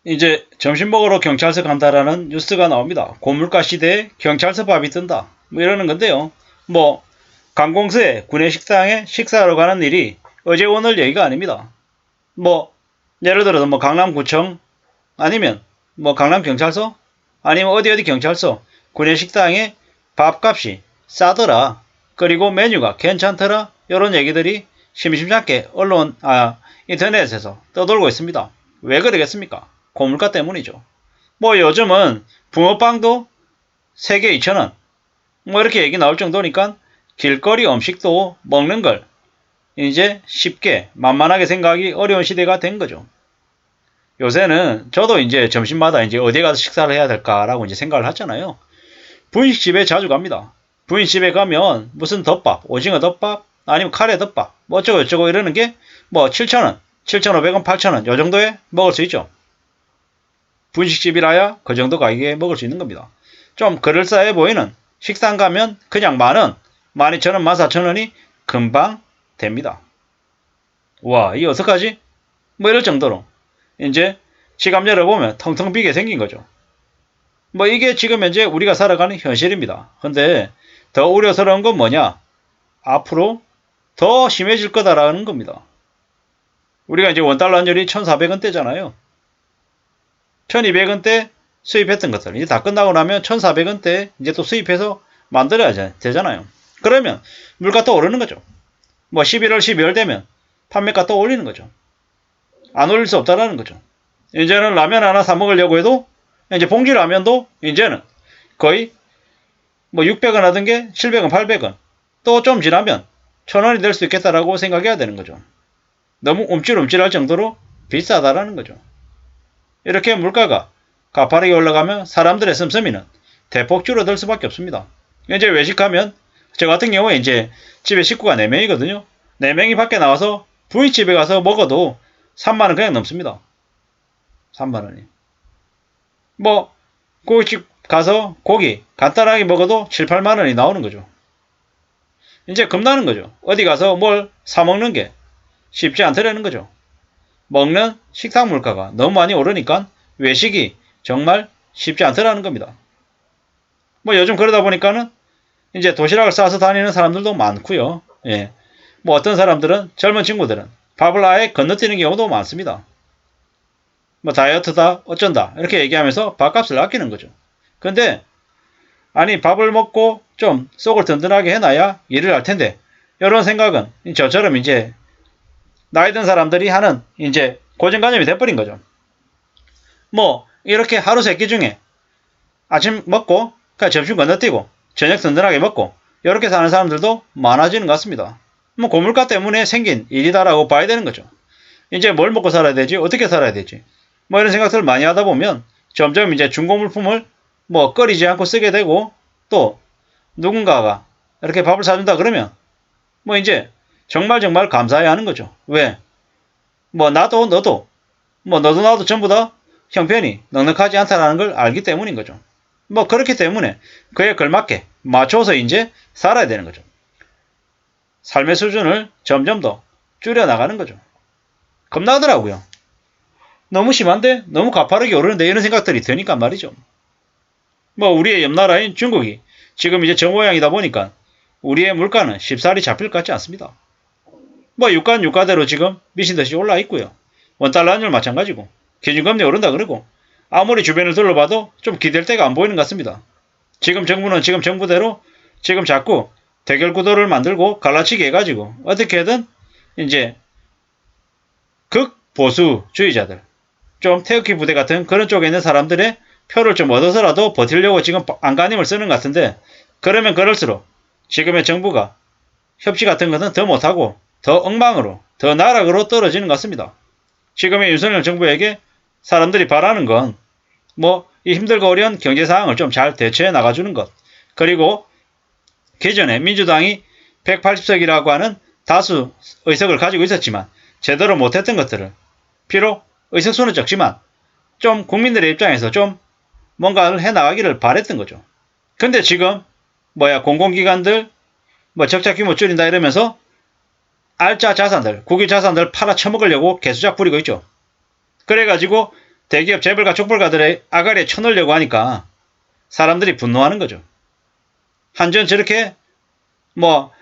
이제 점심 먹으러 경찰서 간다라는 뉴스가 나옵니다. 고물가 시대에 경찰서 밥이 뜬다. 뭐 이러는 건데요. 뭐 관공서에 구내식당에 식사하러 가는 일이 어제 오늘 얘기가 아닙니다. 뭐 예를 들어서 뭐 강남구청 아니면 뭐 강남경찰서 아니면 어디 경찰서 구내식당에 밥값이 싸더라. 그리고 메뉴가 괜찮더라. 이런 얘기들이 심심찮게 인터넷에서 떠돌고 있습니다. 왜 그러겠습니까? 고물가 때문이죠. 뭐 요즘은 붕어빵도 3개 2,000원 뭐 이렇게 얘기 나올 정도니까 길거리 음식도 먹는 걸 이제 쉽게 만만하게 생각하기 어려운 시대가 된 거죠. 요새는 저도 이제 점심마다 이제 어디 가서 식사를 해야 될까라고 이제 생각을 하잖아요. 분식집에 자주 갑니다. 분식집에 가면 무슨 덮밥, 오징어 덮밥, 아니면 카레 덮밥, 뭐 어쩌고 저쩌고 이러는 게 뭐 7,000원, 7,500원, 8,000원 요 정도에 먹을 수 있죠. 분식집이라야 그 정도 가격에 먹을 수 있는 겁니다. 좀 그럴싸해 보이는 식당 가면 그냥 만원, 12,000원, 14,000원이 금방 됩니다. 와, 이 어떡하지? 뭐 이럴 정도로 이제 지갑 열어보면 텅텅 비게 생긴 거죠. 뭐 이게 지금 현재 우리가 살아가는 현실입니다. 근데 더 우려스러운 건 뭐냐? 앞으로 더 심해질 거다라는 겁니다. 우리가 이제 원달러 환율이 1,400원대잖아요. 1,200원대 수입했던 것들 이제 다 끝나고 나면 1,400원대 이제 또 수입해서 만들어야 되잖아요. 그러면 물가 또 오르는 거죠. 뭐 11월, 12월 되면 판매가 또 올리는 거죠. 안 올릴 수 없다라는 거죠. 이제는 라면 하나 사 먹으려고 해도 이제 봉지 라면도 이제는 거의 뭐 600원 하던 게 700원, 800원 또 좀 지나면 1,000원이 될 수 있겠다라고 생각해야 되는 거죠. 너무 움찔움찔할 정도로 비싸다라는 거죠. 이렇게 물가가 가파르게 올라가면 사람들의 씀씀이는 대폭 줄어들 수밖에 없습니다. 이제 외식하면 저 같은 경우에 이제 집에 식구가 4명이거든요. 4명이 밖에 나와서 부위집에 가서 먹어도 3만원 그냥 넘습니다. 3만원이. 뭐 고깃집 가서 고기 간단하게 먹어도 7, 8만원이 나오는 거죠. 이제 겁나는 거죠. 어디 가서 뭘 사먹는 게 쉽지 않더라는 거죠. 먹는 식당 물가가 너무 많이 오르니까 외식이 정말 쉽지 않더라는 겁니다. 뭐 요즘 그러다 보니까는 이제 도시락을 싸서 다니는 사람들도 많고요. 예. 뭐 어떤 사람들은 젊은 친구들은 밥을 아예 건너뛰는 경우도 많습니다. 뭐 다이어트다 어쩐다 이렇게 얘기하면서 밥값을 아끼는 거죠. 근데 아니 밥을 먹고 좀 속을 든든하게 해놔야 일을 할 텐데 이런 생각은 저처럼 이제 나이 든 사람들이 하는 이제 고정관념이 돼버린 거죠. 뭐 이렇게 하루 세끼 중에 아침 먹고 그냥 점심 건너뛰고 저녁 든든하게 먹고 이렇게 사는 사람들도 많아지는 것 같습니다. 뭐 고물가 때문에 생긴 일이다라고 봐야 되는 거죠. 이제 뭘 먹고 살아야 되지? 어떻게 살아야 되지? 뭐 이런 생각들을 많이 하다 보면 점점 이제 중고물품을 뭐 꺼리지 않고 쓰게 되고 또 누군가가 이렇게 밥을 사준다 그러면 뭐 이제 정말 감사해야 하는 거죠. 왜? 뭐 나도 너도 뭐 너도 나도 전부 다 형편이 넉넉하지 않다는 걸 알기 때문인 거죠. 뭐 그렇기 때문에 그에 걸맞게 맞춰서 이제 살아야 되는 거죠. 삶의 수준을 점점 더 줄여나가는 거죠. 겁나더라고요. 너무 심한데? 너무 가파르게 오르는데 이런 생각들이 드니까 말이죠. 뭐 우리의 옆나라인 중국이 지금 이제 저 모양이다 보니까 우리의 물가는 쉽사리 잡힐 것 같지 않습니다. 뭐 유가는 유가대로 지금 미친듯이 올라 있고요. 원달러 환율 마찬가지고 기준금리 오른다 그러고 아무리 주변을 둘러봐도 좀 기댈 데가 안 보이는 것 같습니다. 지금 정부는 지금 정부대로 지금 자꾸 대결 구도를 만들고 갈라치기 해가지고 어떻게든 이제 극보수주의자들 좀 태극기 부대 같은 그런 쪽에 있는 사람들의 표를 좀 얻어서라도 버틸려고 지금 안간힘을 쓰는 것 같은데 그러면 그럴수록 지금의 정부가 협치 같은 것은 더 못하고 더 엉망으로 더 나락으로 떨어지는 것 같습니다. 지금의 윤석열 정부에게 사람들이 바라는 건 뭐 이 힘들고 어려운 경제 상황을 좀 잘 대처해 나가주는 것 그리고 기존에 민주당이 180석이라고 하는 다수 의석을 가지고 있었지만 제대로 못했던 것들을 비록 의석수는 적지만 좀 국민들의 입장에서 좀 뭔가를 해나가기를 바랬던 거죠. 근데 지금 공공기관들 뭐 적자 규모 줄인다 이러면서 알짜 자산들 국유 자산들 팔아 처먹으려고 개수작 부리고 있죠. 그래가지고 대기업 재벌가 족벌가들의 아가리에 쳐넣으려고 하니까 사람들이 분노하는 거죠. 한전 저렇게 뭐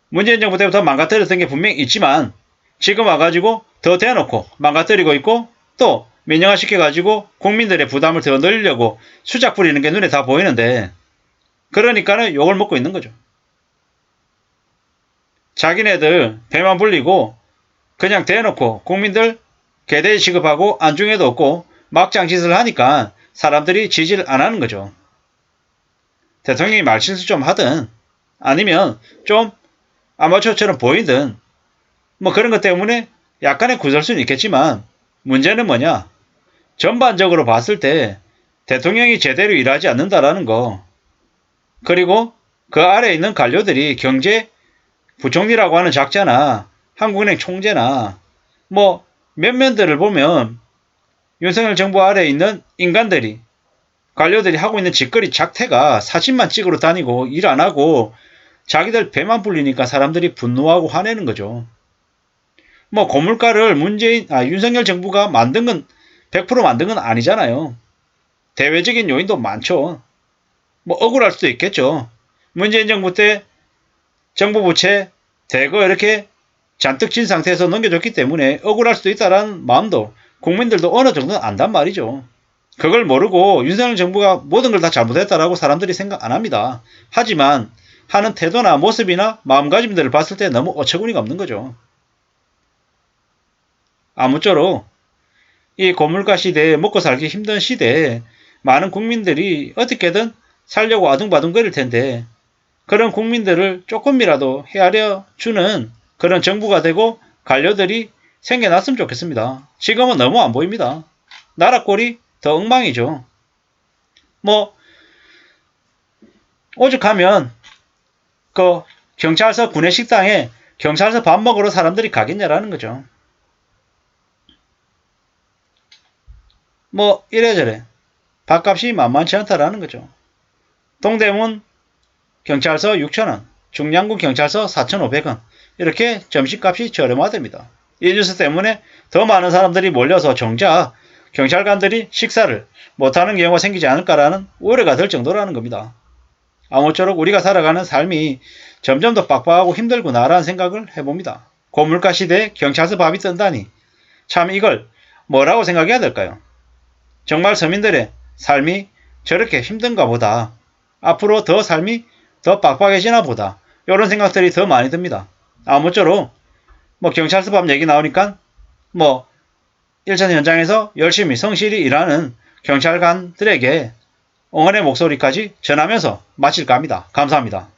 문재인 정부 때부터 망가뜨렸던 게 분명히 있지만 지금 와가지고 더 대놓고 망가뜨리고 있고 또 민영화시켜가지고 국민들의 부담을 더 늘리려고 수작 부리는 게 눈에 다 보이는데 그러니까는 욕을 먹고 있는 거죠. 자기네들 배만 불리고 그냥 대놓고 국민들 개대지 취급하고 안중에도 없고 막장 짓을 하니까 사람들이 지지를 안 하는 거죠. 대통령이 말실수 좀 하든 아니면 좀 아마추어처럼 보이든 뭐 그런 것 때문에 약간의 구설수는 있겠지만 문제는 뭐냐? 전반적으로 봤을 때 대통령이 제대로 일하지 않는다라는 거 그리고 그 아래에 있는 관료들이 경제 부총리라고 하는 작자나 한국은행 총재나 뭐 몇몇들을 보면 윤석열 정부 아래에 있는 인간들이 관료들이 하고 있는 짓거리 작태가 사진만 찍으러 다니고 일 안 하고 자기들 배만 불리니까 사람들이 분노하고 화내는 거죠. 뭐 고물가를 윤석열 정부가 만든 건 100% 만든 건 아니잖아요. 대외적인 요인도 많죠. 뭐 억울할 수도 있겠죠. 문재인 정부 때 정부 부채 대거 이렇게 잔뜩 진 상태에서 넘겨줬기 때문에 억울할 수도 있다라는 마음도 국민들도 어느 정도는 안단 말이죠. 그걸 모르고 윤석열 정부가 모든 걸 다 잘못했다라고 사람들이 생각 안 합니다. 하지만 하는 태도나 모습이나 마음가짐들을 봤을 때 너무 어처구니가 없는 거죠. 아무쪼록 이 고물가 시대에 먹고 살기 힘든 시대에 많은 국민들이 어떻게든 살려고 아둥바둥거릴 텐데 그런 국민들을 조금이라도 헤아려 주는 그런 정부가 되고 관료들이 생겨났으면 좋겠습니다. 지금은 너무 안 보입니다. 나라 꼴이 더 엉망이죠. 뭐 오죽하면 그 경찰서 구내식당에 경찰서 밥 먹으러 사람들이 가겠냐라는 거죠. 뭐 이래저래 밥값이 만만치 않다라는 거죠. 동대문 경찰서 6,000원, 중량구 경찰서 4,500원 이렇게 점심값이 저렴하답니다. 이 뉴스 때문에 더 많은 사람들이 몰려서 정작 경찰관들이 식사를 못하는 경우가 생기지 않을까라는 우려가 들 정도라는 겁니다. 아무쪼록 우리가 살아가는 삶이 점점 더 빡빡하고 힘들구나라는 생각을 해봅니다. 고물가 시대에 경찰서 밥이 뜬다니 참 이걸 뭐라고 생각해야 될까요? 정말 서민들의 삶이 저렇게 힘든가 보다. 앞으로 더 삶이 더 빡빡해지나 보다. 이런 생각들이 더 많이 듭니다. 아무쪼록 뭐 경찰서 밥 얘기 나오니까 뭐 일선 현장에서 열심히 성실히 일하는 경찰관들에게 응원의 목소리까지 전하면서 마칠까 합니다. 감사합니다.